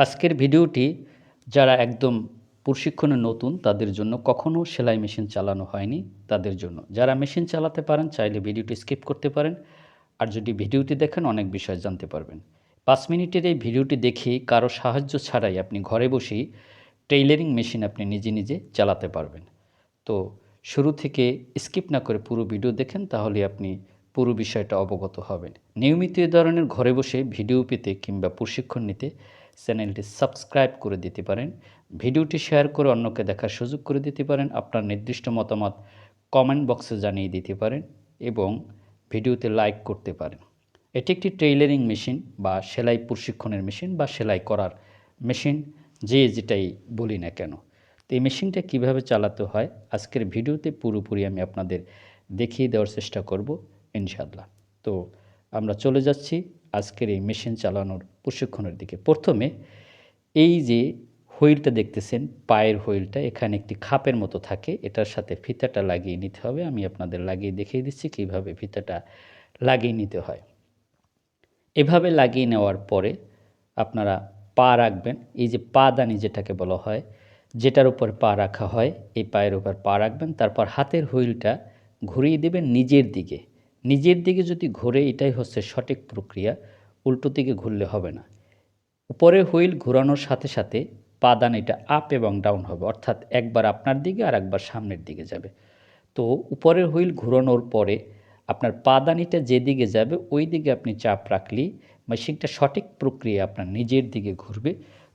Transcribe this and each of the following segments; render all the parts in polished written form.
আজকের ভিডিওটি যারা একদম প্রশিক্ষণে নতুন তাদের জন্য, কখনো সেলাই মেশিন চালানো হয়নি তাদের জন্য। যারা মেশিন চালাতে পারেন চাইলে ভিডিওটি স্কিপ করতে পারেন। আর যদি ভিডিওটি দেখেন অনেক বিষয় জানতে পারবেন। ৫ মিনিটের এই ভিডিওটি দেখেই কারো সাহায্য ছাড়াই আপনি ঘরে বসেই টেইলারিং মেশিন আপনি নিজে নিজে চালাতে পারবেন। তো শুরু থেকে স্কিপ না করে পুরো ভিডিও দেখেন, তাহলে আপনি পুরো বিষয়টা অবগত হবেন। নিয়মিত এ ধরনের ঘরে বসে ভিডিও পেতে কিংবা প্রশিক্ষণ নিতে চ্যানেলটি সাবস্ক্রাইব করে দিতে পারেন। ভিডিওটি শেয়ার করে অন্যকে দেখার সুযোগ করে দিতে পারেন। আপনার নির্দিষ্ট মতামত কমেন্ট বক্সে জানিয়ে দিতে পারেন এবং ভিডিওতে লাইক করতে পারেন। এটি একটি টেইলারিং মেশিন বা সেলাই প্রশিক্ষণের মেশিন বা সেলাই করার মেশিন, যে যেটাই বলি না কেন। তো এই মেশিনটা কীভাবে চালাতে হয় আজকের ভিডিওতে পুরোপুরি আমি আপনাদের দেখিয়ে দেওয়ার চেষ্টা করব ইনশাআল্লাহ। তো আমরা চলে যাচ্ছি আজকের এই মেশিন চালানোর প্রশিক্ষণের দিকে। প্রথমে এই যে হুইলটা দেখতেছেন, পায়ের হুইলটা, এখানে একটি খাপের মতো থাকে, এটার সাথে ফিতাটা লাগিয়ে নিতে হবে। আমি আপনাদের লাগিয়ে দেখিয়ে দিচ্ছি কীভাবে ফিতাটা লাগিয়ে নিতে হয়। এভাবে লাগিয়ে নেওয়ার পরে আপনারা পা রাখবেন। এই যে পাদানি যেটাকে বলা হয়, যেটার উপর পা রাখা হয়, এই পায়ের উপর পা রাখবেন। তারপর হাতের হুইলটা ঘুরিয়ে দেবেন নিজের দিকে। নিজের দিকে যদি ঘুরে, এটাই হচ্ছে সঠিক প্রক্রিয়া, উল্টো দিকে ঘুরলে হবে না। উপরের হুইল ঘোরানোর সাথে সাথে পাদানিটা আপ এবং ডাউন হবে, অর্থাৎ একবার আপনার দিকে আর একবার সামনের দিকে যাবে। তো উপরের হুইল ঘোরানোর পরে আপনার পাদানিটা যেদিকে যাবে ওই দিকে আপনি চাপ রাখলেই মেশিনটা সঠিক প্রক্রিয়া আপনার নিজের দিকে ঘুরবে,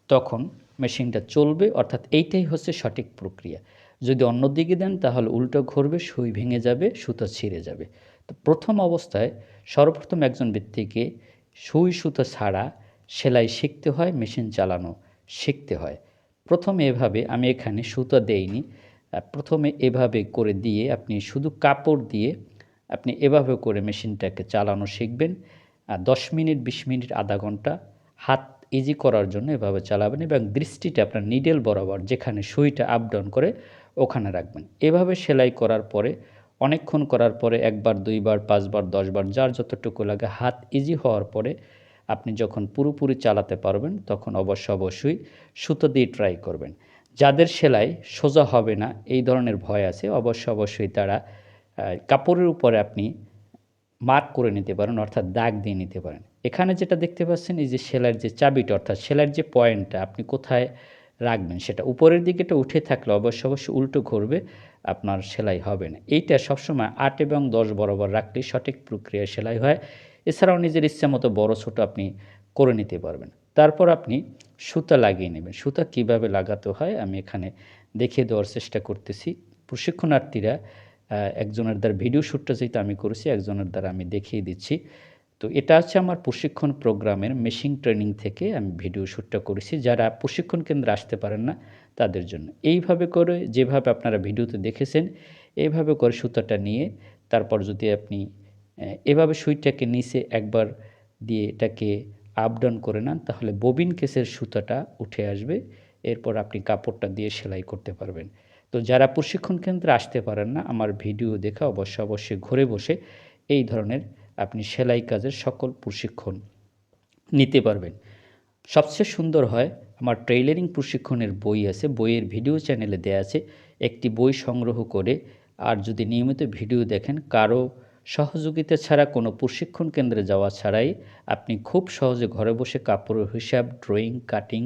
তখন মেশিনটা চলবে। অর্থাৎ এইটাই হচ্ছে সঠিক প্রক্রিয়া। যদি অন্য দিকে দেন তাহলে উল্টো ঘুরবে, সুই ভেঙে যাবে, সুতো ছিঁড়ে যাবে। তো প্রথম অবস্থায় সর্বপ্রথম একজন ব্যক্তিকে সুই সুতো ছাড়া সেলাই শিখতে হয়, মেশিন চালানো শিখতে হয়। প্রথমে এভাবে, আমি এখানে সুতো দেইনি, প্রথমে এভাবে করে দিয়ে আপনি শুধু কাপড় দিয়ে আপনি এভাবে করে মেশিনটাকে চালানো শিখবেন। ১০ মিনিট, ২০ মিনিট, আধা ঘন্টা হাত ইজি করার জন্য এভাবে চালাবেন এবং দৃষ্টিটা আপনার নিডেল বরাবর যেখানে সুইটা আপ ডাউন করে ওখানে রাখবেন। এভাবে সেলাই করার পরে অনেকক্ষণ করার পরে ১ বার, ২ বার, ৫ বার, ১০ বার, যার যতটুকু লাগে, হাত ইজি হওয়ার পরে আপনি যখন পুরোপুরি চালাতে পারবেন তখন অবশ্যই সুতো দিয়ে ট্রাই করবেন। যাদের সেলাই সোজা হবে না, এই ধরনের ভয় আছে, অবশ্যই তারা কাপড়ের উপরে আপনি মার্ক করে নিতে পারেন, অর্থাৎ দাগ দিয়ে নিতে পারেন। এখানে যেটা দেখতে পাচ্ছেন, এই যে সেলাইয়ের যে চাবিটা, অর্থাৎ সেলাইয়ের যে পয়েন্টটা আপনি কোথায় রাখবেন, সেটা উপরের দিকেটা উঠে থাকলে অবশ্যই উল্টো ঘুরবে, আপনার সেলাই হবে না। এইটা সবসময় ৮ এবং ১০ বরাবর রাখলেই সঠিক প্রক্রিয়ায় সেলাই হয়। এছাড়াও নিজের ইচ্ছা মতো বড় ছোট আপনি করে নিতে পারবেন। তারপর আপনি সুতা লাগিয়ে নেবেন। সুতা কিভাবে লাগাতে হয় আমি এখানে দেখিয়ে দেওয়ার চেষ্টা করতেছি। প্রশিক্ষণার্থীরা একজনের দ্বারা ভিডিও শ্যুটটা যেটা আমি করেছি, একজনের দ্বারা আমি দেখিয়ে দিচ্ছি। তো এটা হচ্ছে আমার প্রশিক্ষণ প্রোগ্রামের মেশিন ট্রেনিং থেকে আমি ভিডিও শ্যুটটা করেছি, যারা প্রশিক্ষণ কেন্দ্রে আসতে পারেন না তাদের জন্য। এইভাবে করে, যেভাবে আপনারা ভিডিওতে দেখেছেন, এইভাবে করে সুতাটা নিয়ে তারপর যদি আপনি এভাবে সুইটাকে নিচে একবার দিয়ে এটাকে আপ ডাউন করে নেন, তাহলে ববিন কেসের সুতাটা উঠে আসবে। এরপর আপনি কাপড়টা দিয়ে সেলাই করতে পারবেন। তো যারা প্রশিক্ষণ কেন্দ্রে আসতে পারেন না, আমার ভিডিও দেখে অবশ্যই ঘরে বসে এই ধরনের আপনি সেলাই কাজের সকল প্রশিক্ষণ নিতে পারবেন। সবচেয়ে সুন্দর হয়, আমার টেইলারিং প্রশিক্ষণের বই আছে, বইয়ের ভিডিও চ্যানেলে দেয়া আছে। একটি বই সংগ্রহ করে আর যদি নিয়মিত ভিডিও দেখেন, কারো সহযোগিতা ছাড়া, কোনো প্রশিক্ষণ কেন্দ্রে যাওয়া ছাড়াই আপনি খুব সহজে ঘরে বসে কাপড়ের হিসাব, ড্রয়িং, কাটিং,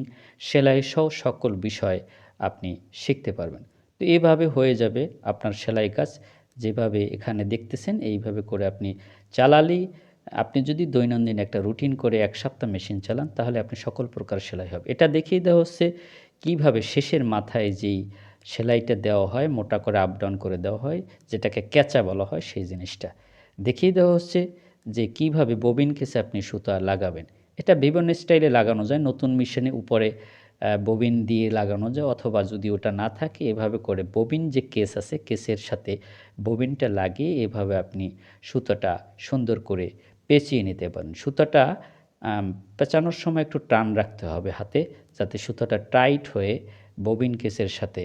সেলাই সহ সকল বিষয় আপনি শিখতে পারবেন। তো এভাবে হয়ে যাবে আপনার সেলাই কাজ। যেভাবে এখানে দেখতেছেন এইভাবে করে আপনি চালালেই, আপনি যদি দৈনন্দিন একটা রুটিন করে ১ সপ্তাহ মেশিন চালান, তাহলে আপনি সকল প্রকার সেলাই হবে। এটা দেখিয়ে দেওয়া হচ্ছে কীভাবে শেষের মাথায় যেই সেলাইটা দেওয়া হয়, মোটা করে আপ ডাউন করে দেওয়া হয়, যেটাকে ক্যাচা বলা হয়, সেই জিনিসটা দেখিয়ে দেওয়া হচ্ছে যে কীভাবে ববিন কেসে আপনি সুতা লাগাবেন। এটা বিভিন্ন স্টাইলে লাগানো যায়। নতুন মেশিনে উপরে ববিন দিয়ে লাগানো যায়, অথবা যদি ওটা না থাকে এভাবে করে ববিন যে কেস আছে, কেসের সাথে ববিনটা লাগিয়ে এভাবে আপনি সুতাটা সুন্দর করে পেঁচিয়ে নিতে পারেন। সুতাটা পেঁচানোর সময় একটু টান রাখতে হবে হাতে, যাতে সুতাটা টাইট হয়ে ববিন কেসের সাথে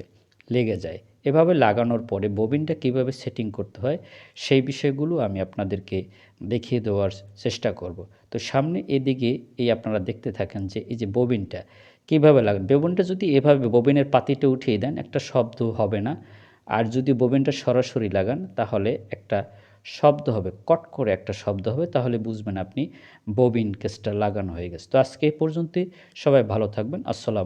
লেগে যায়। এভাবে লাগানোর পরে ববিনটা কিভাবে সেটিং করতে হয় সেই বিষয়গুলো আমি আপনাদেরকে দেখিয়ে দেওয়ার চেষ্টা করব। তো সামনে এদিকে এই আপনারা দেখতে থাকেন যে এই যে ববিনটা কিভাবে লাগান। ববিনটা যদি এভাবে ববিনের পাতিটা উঠিয়ে দেন একটা শব্দ হবে না। আর যদি ববিনটা সরাসরি লাগান তাহলে একটা শব্দ হবে, কট করে একটা শব্দ হবে, তাহলে বুঝবেন আপনি ববিন কেসটা লাগানো হয়ে গেছে। তো আজকে এই পর্যন্তই। সবাই ভালো থাকবেন। আসসালামু